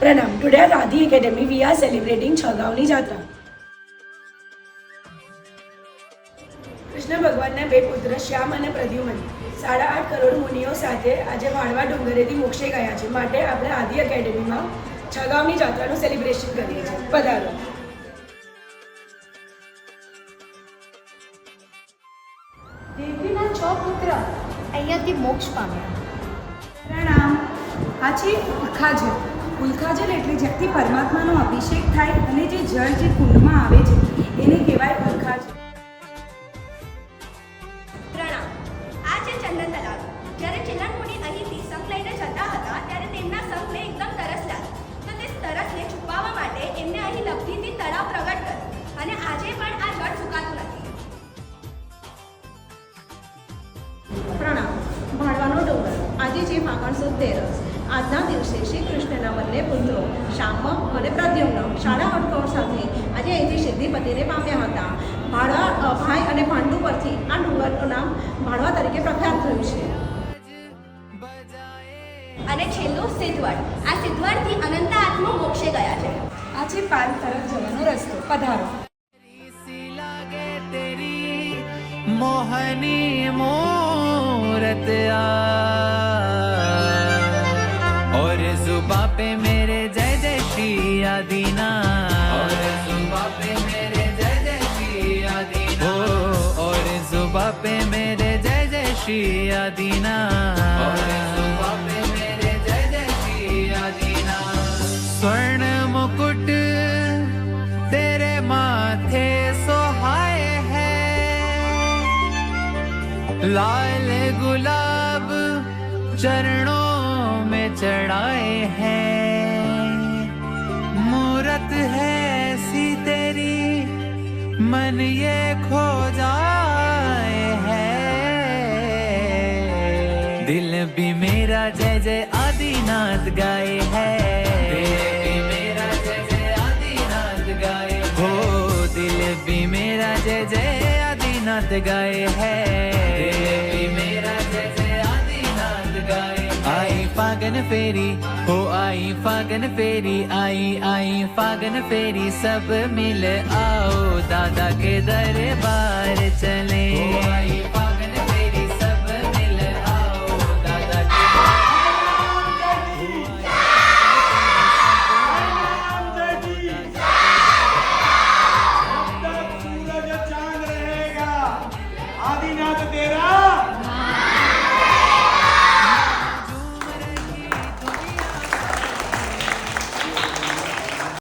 Pranam. Today at Adi Academy we are celebrating Chhagaoni Jatra. Krishna ભગવાનના બે પુત્ર શ્યામ અને પ્રદ્યુમન 8.5 કરોડ મુનિઓ સાથે આજે વાળવા ડુંગરેથી મોક્ષે ગયા છે. માટે આપણે આદિ એકેડેમીમાં છગાવની જાત્રાનું સેલિબ્રેશન કરીએ છીએ. પધારો. દેવીના 6 પુત્ર અહીંયાથી મોક્ષ પામ્યા. પ્રણામ. આ છે ઉલ્ખાજલ. ઉલ્ખાજલ એટલે જ્યાંથી પરમાત્માનો અભિષેક થાય અને જે જળ જે કુંડમાં આવે છે એને કહેવાય ઉલ્ખાજલ. પ્રણામ. આ છે ચંદન તલાવ. જ્યારે ચિલન મુનિ અહીંથી સંખ લઈને જતા હતા ત્યારે તેમના સંખને એકદમ તરસ લાગી. તો તે તરસને છુપાવવા માટે એમને અહીં લપટીથી તળાવ પ્રગટ કર્યું અને આજે પણ આ જળ સુકાતું નથી. પ્રણામ. ભાડવાનો ડુંગર. આજે છે ફાગણ સુદ તેરસ. આજના દિવસે શ્રી કૃષ્ણના બંને પુત્રો શ્યામ અને પ્રદ્યુમ્ન 8.5 કરોડ સાથે આજે અહીંથી સિદ્ધિપતિને પામ્યા હતા. ભાડવા ભાઈ અને પાંડુ પરથી આ ડુંગરનું નામ ભાડવા તરીકે પ્રખ્યાત થયું છે. અને છેલ્લું સિદ્ધવડ. આ સિદ્ધવડથી અનંત આત્મા મોક્ષે ગયા છે. આ છે પાર તરફ જવાનો રસ્તો. પધારો. मोहनी मूरत और जुबा पे मेरे जय जय श्री आदीना और जुबा पे मेरे जय जय श्री आदीना और जुबा पे मेरे जय जय श्री आदीना और जुबा पे मेरे जय जय श्री आदीना स्वर्ण मुकुट तेरे माथे सोहाए लाल गुलाब चरणों में चढ़ाए हैं मूरत है ऐसी तेरी मन ये खो जाए है दिल भी मेरा जय जय आदिनाथ गाए है दिल भी मेरा जय जय आदिनाथ गाए हो दिल भी मेरा जय जय आदिनाथ गाए है फागन फेरी हो आई फागन फेरी आई फागन फेरी सब मिल आओ दादा के दरबार चले।